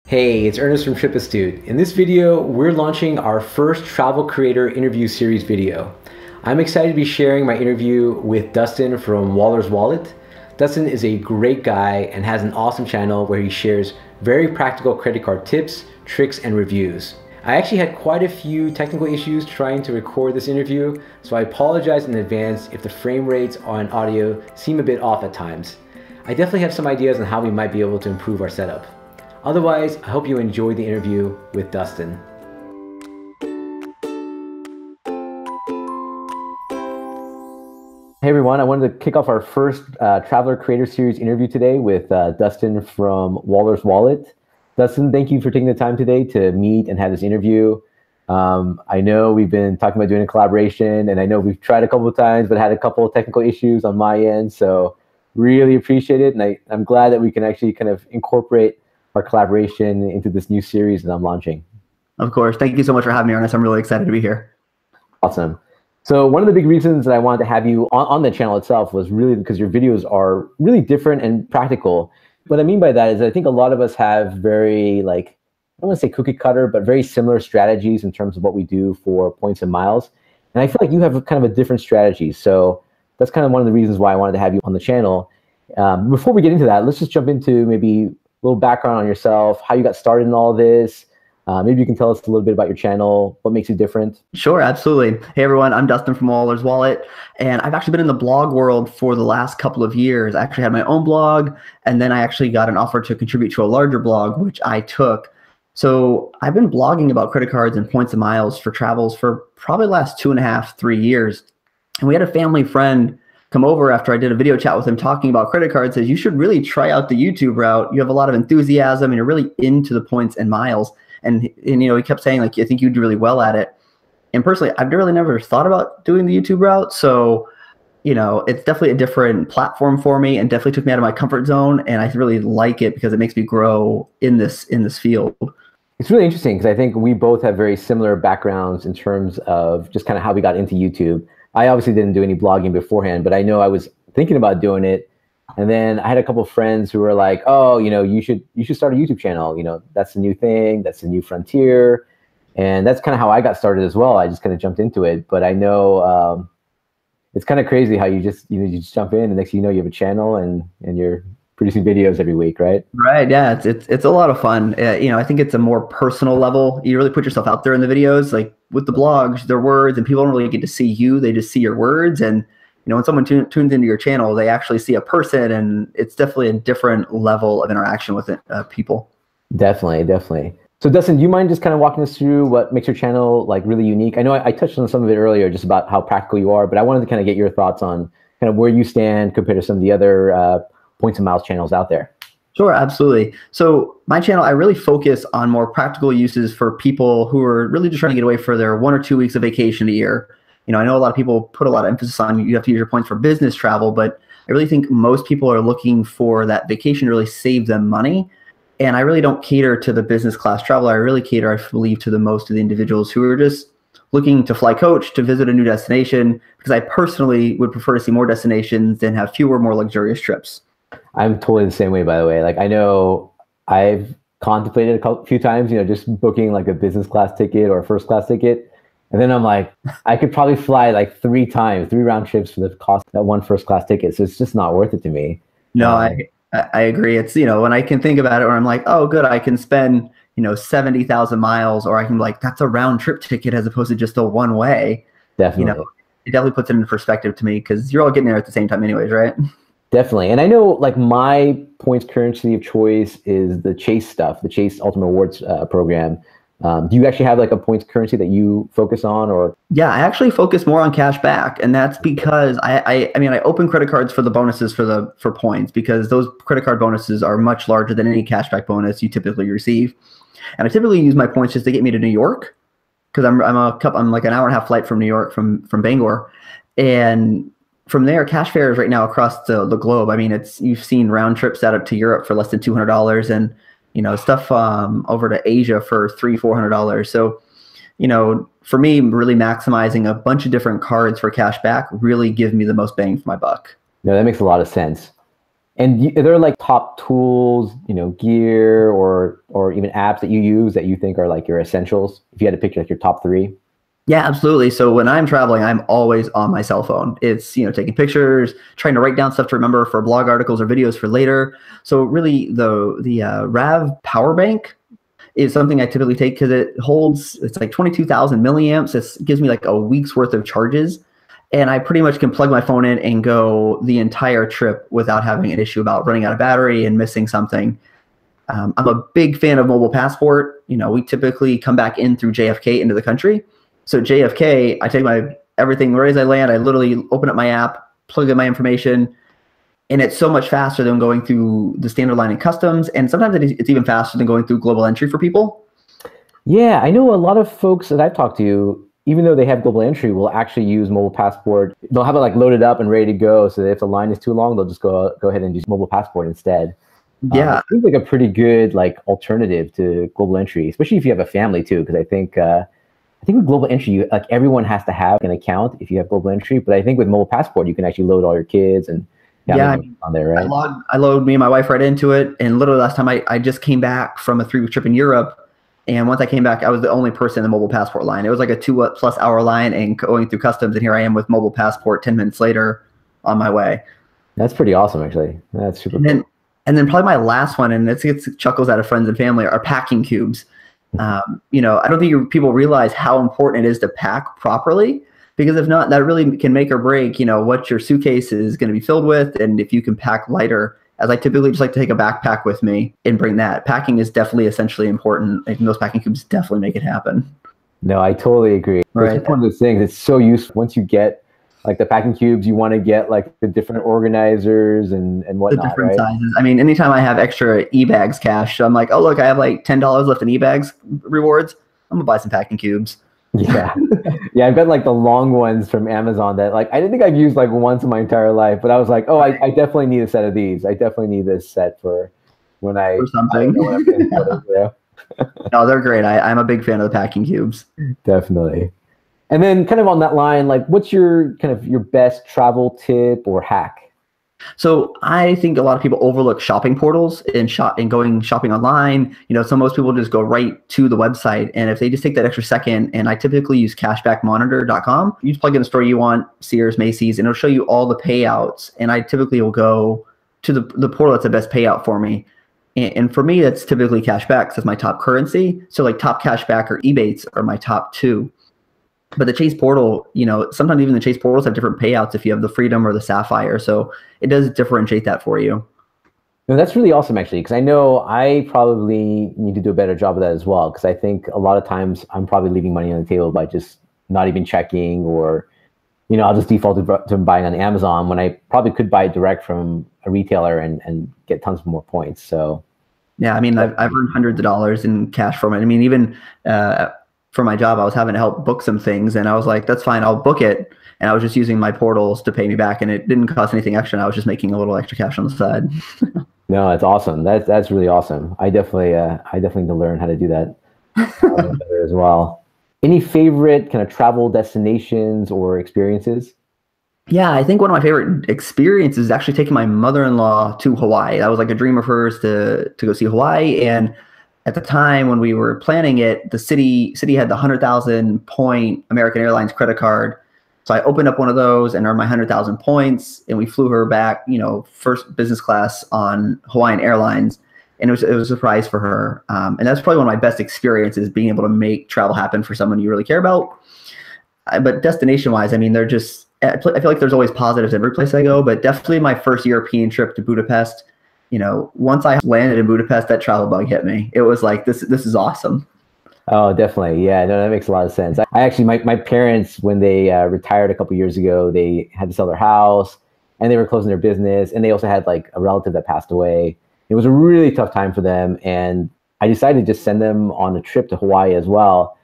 Hey, it's Ernest from Trip Astute. In this video, we're launching our first travel creator interview series video. I'm excited to be sharing my interview with Dustin from Waller's Wallet. Dustin is a great guy and has an awesome channel where he shares very practical credit card tips, tricks, and reviews. I actually had quite a few technical issues trying to record this interview, so I apologize in advance if the frame rates on audio seem a bit off at times. I definitely have some ideas on how we might be able to improve our setup. Otherwise, I hope you enjoyed the interview with Dustin. Hey everyone, I wanted to kick off our first Traveler Creator Series interview today with Dustin from Waller's Wallet. Dustin, thank you for taking the time today to meet and have this interview. I know we've been talking about doing a collaboration, and I know we've tried a couple of times, but had a couple of technical issues on my end, so really appreciate it. And I'm glad that we can actually kind of incorporate our collaboration into this new series that I'm launching. Of course. Thank you so much for having me, Ernest. I'm really excited to be here. Awesome. So one of the big reasons that I wanted to have you on the channel itself was really because your videos are really different and practical. What I mean by that is I think a lot of us have very, I don't want to say cookie cutter, but very similar strategies in terms of what we do for points and miles. And I feel like you have kind of a different strategy. So that's kind of one of the reasons why I wanted to have you on the channel. Before we get into that, let's just jump into maybe a little background on yourself, how you got started in all this. Maybe you can tell us a little bit about your channel, what makes you different. Sure, absolutely. Hey everyone, I'm Dustin from Waller's Wallet, and I've actually been in the blog world for the last couple of years. I actually had my own blog, and then I actually got an offer to contribute to a larger blog, which I took. So I've been blogging about credit cards and points and miles for travels for probably the last 2.5, 3 years. And we had a family friend come over after I did a video chat with him talking about credit cards, says, you should really try out the YouTube route. You have a lot of enthusiasm and you're really into the points and miles. And he kept saying, I think you'd do really well at it. And personally, I've really never thought about doing the YouTube route. So, it's definitely a different platform for me and definitely took me out of my comfort zone. And I really like it because it makes me grow in this field. It's really interesting because I think we both have very similar backgrounds in terms of just kind of how we got into YouTube. I obviously didn't do any blogging beforehand, but I know I was thinking about doing it. And then I had a couple of friends who were like, oh, you should start a YouTube channel. That's the new thing. That's the new frontier. And that's kind of how I got started as well. I just kind of jumped into it. But I know it's kind of crazy how you just jump in and next thing you know, you have a channel and you're producing videos every week, right? Right. Yeah. It's a lot of fun. I think it's a more personal level. You really put yourself out there in the videos. Like with the blogs, they're words, and people don't really get to see you. They just see your words. And when someone tunes into your channel, they actually see a person, and it's definitely a different level of interaction with people. Definitely. So Dustin, do you mind just kind of walking us through what makes your channel really unique? I know I touched on some of it earlier, just about how practical you are, but I wanted to kind of get your thoughts on kind of where you stand compared to some of the other points and miles channels out there. Sure, absolutely. So my channel, I really focus on more practical uses for people who are really just trying to get away for their 1 or 2 weeks of vacation a year. I know a lot of people put a lot of emphasis on you have to use your points for business travel, but I really think most people are looking for that vacation to really save them money. And I really don't cater to the business class traveler. I really cater, I believe, to the most of the individuals who are just looking to fly coach to visit a new destination, because I personally would prefer to see more destinations than have fewer, more luxurious trips. I'm totally the same way, by the way. I know I've contemplated a few times, just booking a business class ticket or a first class ticket. And then I'm like, I could probably fly 3 round trips for the cost of that one first class ticket. So it's just not worth it to me. No, I agree. It's, when I can think about it, where I'm like, oh, good, I can spend, 70,000 miles, or I can be like, that's a round trip ticket as opposed to just a one way. Definitely. It definitely puts it in perspective to me, because you're all getting there at the same time anyways, right? Definitely. And I know my points currency of choice is the Chase stuff, the Chase Ultimate Rewards program. Do you actually have a points currency that you focus on, or? Yeah, I actually focus more on cash back, and that's because I open credit cards for the bonuses for points, because those credit card bonuses are much larger than any cashback bonus you typically receive. And I typically use my points just to get me to New York, because I'm like an hour and a half flight from New York from Bangor, and from there, cash fares right now across the globe. You've seen round trips out to Europe for less than $200, and stuff over to Asia for $300-400. So, for me, really maximizing a bunch of different cards for cash back really give me the most bang for my buck. No, that makes a lot of sense. And are there like top tools, gear or even apps that you use that you think are like your essentials? If you had to pick like your top three? Yeah, absolutely. So when I'm traveling, I'm always on my cell phone. It's, taking pictures, trying to write down stuff to remember for blog articles or videos for later. So really the RAV power bank is something I typically take because it's like 22,000 milliamps. It gives me like a week's worth of charges. And I pretty much can plug my phone in and go the entire trip without having an issue about running out of battery and missing something. I'm a big fan of Mobile Passport. We typically come back in through JFK into the country. So JFK, I take everything right as I land. I literally open up my app, plug in my information, and it's so much faster than going through the standard line in customs. And sometimes it's even faster than going through global entry for people. Yeah, I know a lot of folks that I've talked to, even though they have global entry, will actually use Mobile Passport. They'll have it like loaded up and ready to go. So that if the line is too long, they'll just go ahead and use Mobile Passport instead. Yeah, it seems like a pretty good like alternative to global entry, especially if you have a family too. Because I think with global entry, like everyone has to have an account if you have global entry. But I think with Mobile Passport, you can actually load all your kids and on there, right? I load me and my wife right into it. And literally last time I just came back from a 3-week trip in Europe. And once I came back, I was the only person in the Mobile Passport line. It was like a 2+ hour line and going through customs. And here I am with Mobile Passport 10 minutes later on my way. That's pretty awesome, actually. That's super cool. And then probably my last one, and it gets chuckles out of friends and family, are packing cubes. I don't think people realize how important it is to pack properly, because if not, that really can make or break, what your suitcase is going to be filled with. And if you can pack lighter, as I typically just like to take a backpack with me and bring that. Packing is definitely essentially important. And those packing cubes definitely make it happen. No, I totally agree. Right. It's one of those things. It's so useful. Once you get like the packing cubes, you want to get like the different organizers and whatnot, the different right? sizes. I mean, anytime I have extra e-bags cash, I'm like, oh, look, I have like $10 left in e-bags rewards. I'm going to buy some packing cubes. Yeah. Yeah, I've got like the long ones from Amazon that like I didn't think I've used like once in my entire life, but I was like, oh, I definitely need a set of these. I definitely need this set for when for something. No, they're great. I'm a big fan of the packing cubes. Definitely. And then kind of on that line, like what's your best travel tip or hack? So I think a lot of people overlook shopping portals and going shopping online. So most people just go right to the website. And if they just take that extra second, and I typically use cashbackmonitor.com, you just plug in the store you want, Sears, Macy's, and it'll show you all the payouts. And I typically will go to the portal that's the best payout for me. And for me, that's typically cashback, because that's my top currency. So like Top Cashback or Ebates are my top two. But the Chase portal, sometimes even the Chase portals have different payouts if you have the Freedom or the Sapphire. So it does differentiate that for you. No, that's really awesome, actually, because I know I probably need to do a better job of that as well, because I think a lot of times I'm probably leaving money on the table by just not even checking, or, I'll just default to buying on Amazon when I probably could buy direct from a retailer and get tons more points. So, yeah, I mean, I've earned hundreds of dollars in cash from it. I mean, even for my job, I was having to help book some things, and I was like, that's fine, I'll book it. And I was just using my portals to pay me back, and it didn't cost anything extra. And I was just making a little extra cash on the side. No, that's awesome. That's really awesome. I definitely need to learn how to do that better as well. Any favorite kind of travel destinations or experiences? Yeah, I think one of my favorite experiences is actually taking my mother-in-law to Hawaii. That was like a dream of hers to go see Hawaii. And at the time when we were planning it, the city had the 100,000 point American Airlines credit card. So I opened up one of those and earned my 100,000 points, and we flew her back, first business class on Hawaiian Airlines, and it was a surprise for her. And that's probably one of my best experiences, being able to make travel happen for someone you really care about. But destination-wise, I mean, I feel like there's always positives every place I go, but definitely my first European trip to Budapest. Once I landed in Budapest, that travel bug hit me. It was like, this is awesome. Oh, definitely. Yeah, no, that makes a lot of sense. I actually, my parents, when they retired a couple years ago, they had to sell their house and they were closing their business. And they also had like a relative that passed away. It was a really tough time for them. And I decided to just send them on a trip to Hawaii as well.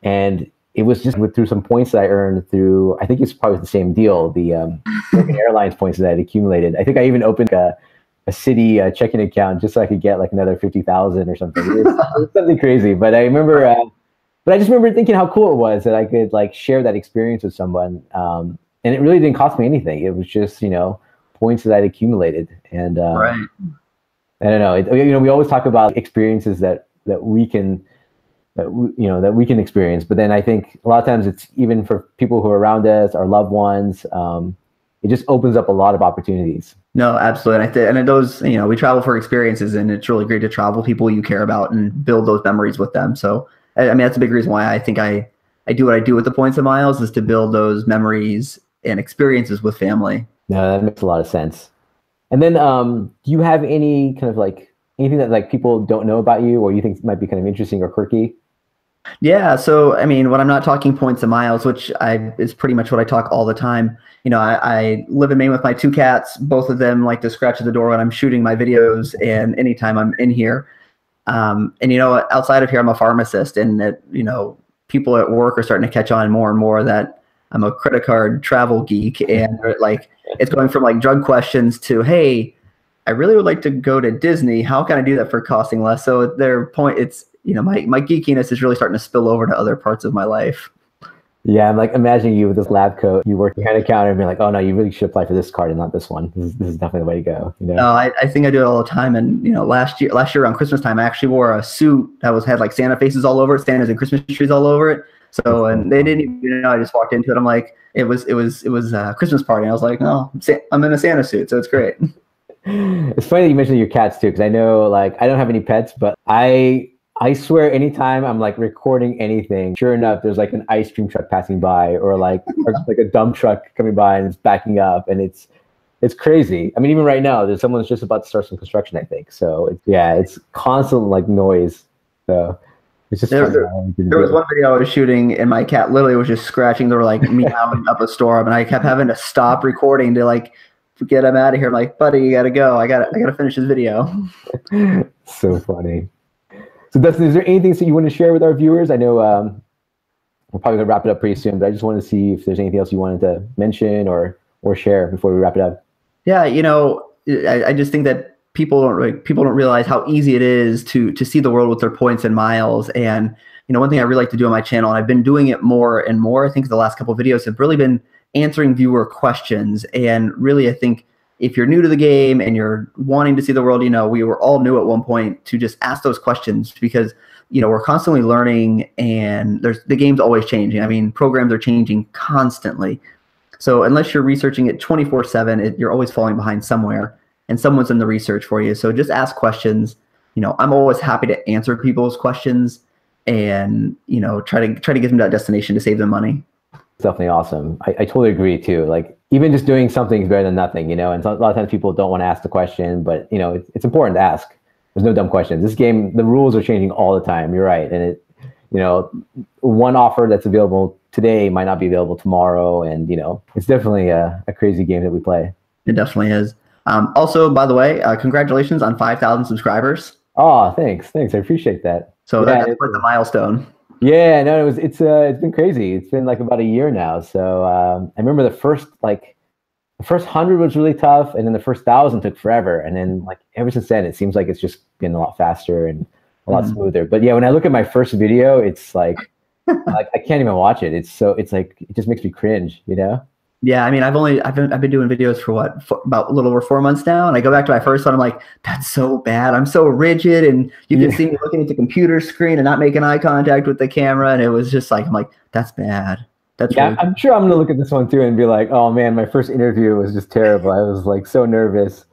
And it was just through some points that I earned through, I think it's probably the same deal, the American Airlines points that I'd accumulated. I think I even opened a city checking account just so I could get like another 50,000 or something. It was something crazy, but I remember, but I just remember thinking how cool it was that I could like share that experience with someone. And it really didn't cost me anything. It was just, points that I'd accumulated. And Right. I don't know, we always talk about experiences that we can that we can experience, but then I think a lot of times it's even for people who are around us, our loved ones. It just opens up a lot of opportunities. No, absolutely. And those, we travel for experiences, and it's really great to travel with people you care about and build those memories with them. So, I mean, that's a big reason why I think I do what I do with the points and miles, is to build those memories and experiences with family. No, that makes a lot of sense. And then, do you have any kind of like anything that like people don't know about you, or you think might be kind of interesting or quirky? Yeah. So, I mean, when I'm not talking points and miles, which is pretty much what I talk all the time. I live in Maine with my 2 cats. Both of them like to scratch at the door when I'm shooting my videos, and anytime I'm in here. And outside of here, I'm a pharmacist, and people at work are starting to catch on more and more that I'm a credit card travel geek, and like it's going from like drug questions to, hey, I really would like to go to Disney. How can I do that for costing less? So their point, it's my geekiness is really starting to spill over to other parts of my life. Yeah, I'm like imagining you with this lab coat, you work behind a counter and be like, oh no, you really should apply for this card and not this one. This is definitely the way to go. No, I think I do it all the time. And last year around Christmas time, I actually wore a suit that had like Santa faces all over it, Santas and Christmas trees all over it. So, and they didn't even know. I just walked into it. I'm like, it was a Christmas party. And I was like, no, I'm in a Santa suit, so it's great. It's funny that you mentioned your cats too, because I know like I don't have any pets, but I swear anytime I'm like recording anything, sure enough, there's like an ice cream truck passing by, or like a dump truck coming by and it's backing up, and it's crazy. I mean, even right now, someone's just about to start some construction, I think. So it's constant like noise. So it's just there was one video I was shooting, and my cat literally was just scratching. They were like meowing up a storm, and I kept having to stop recording to like get him out of here. I'm like, buddy, you gotta go. I gotta finish this video. So funny. So Dustin, is there anything that you want to share with our viewers? I know we're probably gonna wrap it up pretty soon, but I just wanted to see if there's anything else you wanted to mention or share before we wrap it up. Yeah, I just think that people don't realize how easy it is to see the world with their points and miles. And one thing I really like to do on my channel, and I've been doing it more and more, I think the last couple of videos have really been answering viewer questions. And really, I think if you're new to the game and you're wanting to see the world, we were all new at one point, to just ask those questions, because we're constantly learning, and the game's always changing. I mean, programs are changing constantly. So unless you're researching it 24/7, you're always falling behind somewhere, and someone's in the research for you. So just ask questions. I'm always happy to answer people's questions, and try to get them to that destination to save them money. It's definitely awesome. I totally agree too. Like even just doing something is better than nothing, and a lot of times people don't want to ask the question, but it's important to ask. There's no dumb questions. This game, the rules are changing all the time. You're right. And one offer that's available today might not be available tomorrow. And, it's definitely a crazy game that we play. It definitely is. Also, by the way, congratulations on 5,000 subscribers. Oh, thanks. I appreciate that. So that's quite the milestone. Yeah, no, it's been crazy. It's been like about a year now. So I remember the first 100 was really tough, and then the first 1,000 took forever, and then like ever since then, it seems like it's just been a lot faster and a lot smoother. But yeah, when I look at my first video, it's like I can't even watch it. It's like it just makes me cringe, Yeah, I mean, I've been doing videos for about a little over 4 months now, and I go back to my first one. I'm like, that's so bad. I'm so rigid, and you can see me looking at the computer screen and not making eye contact with the camera, and it was just like, I'm like, that's bad. That's really I'm sure I'm gonna look at this one too and be like, oh man, my first interview was just terrible. I was like so nervous.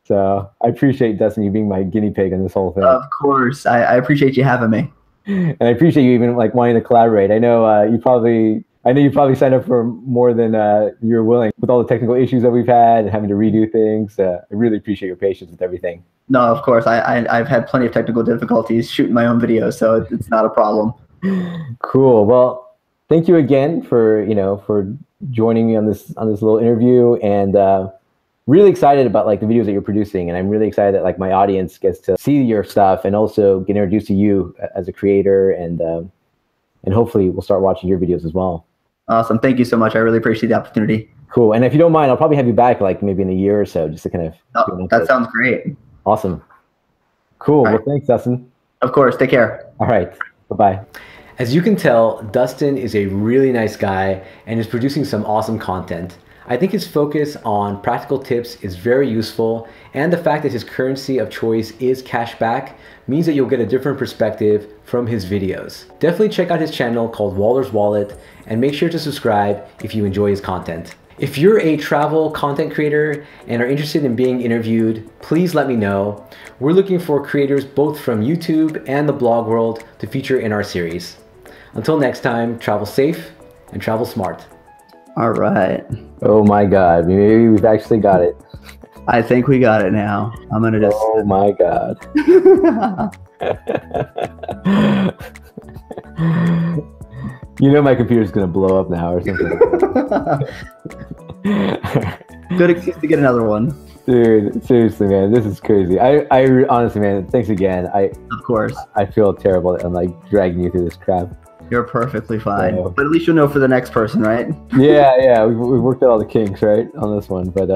So I appreciate, Dustin, you being my guinea pig in this whole thing. Of course, I appreciate you having me, and I appreciate you even like wanting to collaborate. I know you probably signed up for more than you're willing with all the technical issues that we've had and having to redo things. I really appreciate your patience with everything. No, of course. I've had plenty of technical difficulties shooting my own videos, so it's not a problem. Cool. Well, thank you again for joining me on this little interview, and really excited about like the videos that you're producing, and I'm really excited that like my audience gets to see your stuff and also get introduced to you as a creator, and hopefully we'll start watching your videos as well. Awesome. Thank you so much. I really appreciate the opportunity. Cool. And if you don't mind, I'll probably have you back like maybe in a year or so, just to kind of. Oh, that sounds great. Awesome. Cool. Well, thanks, Dustin. Of course. Take care. All right. Bye-bye. As you can tell, Dustin is a really nice guy and is producing some awesome content. I think his focus on practical tips is very useful, and the fact that his currency of choice is cashback means that you'll get a different perspective from his videos. Definitely check out his channel called Waller's Wallet, and make sure to subscribe if you enjoy his content. If you're a travel content creator and are interested in being interviewed, please let me know. We're looking for creators both from YouTube and the blog world to feature in our series. Until next time, travel safe and travel smart. All right. Oh my God, maybe we've actually got it. I think we got it now. I'm gonna just. Oh my God. You know my computer's gonna blow up now or something. Good excuse to get another one. Dude, seriously, man, this is crazy. I honestly, man, thanks again. Of course. I feel terrible. I'm like dragging you through this crap. You're perfectly fine. So, but at least you'll know for the next person, right? yeah, we've worked out all the kinks, right, on this one. But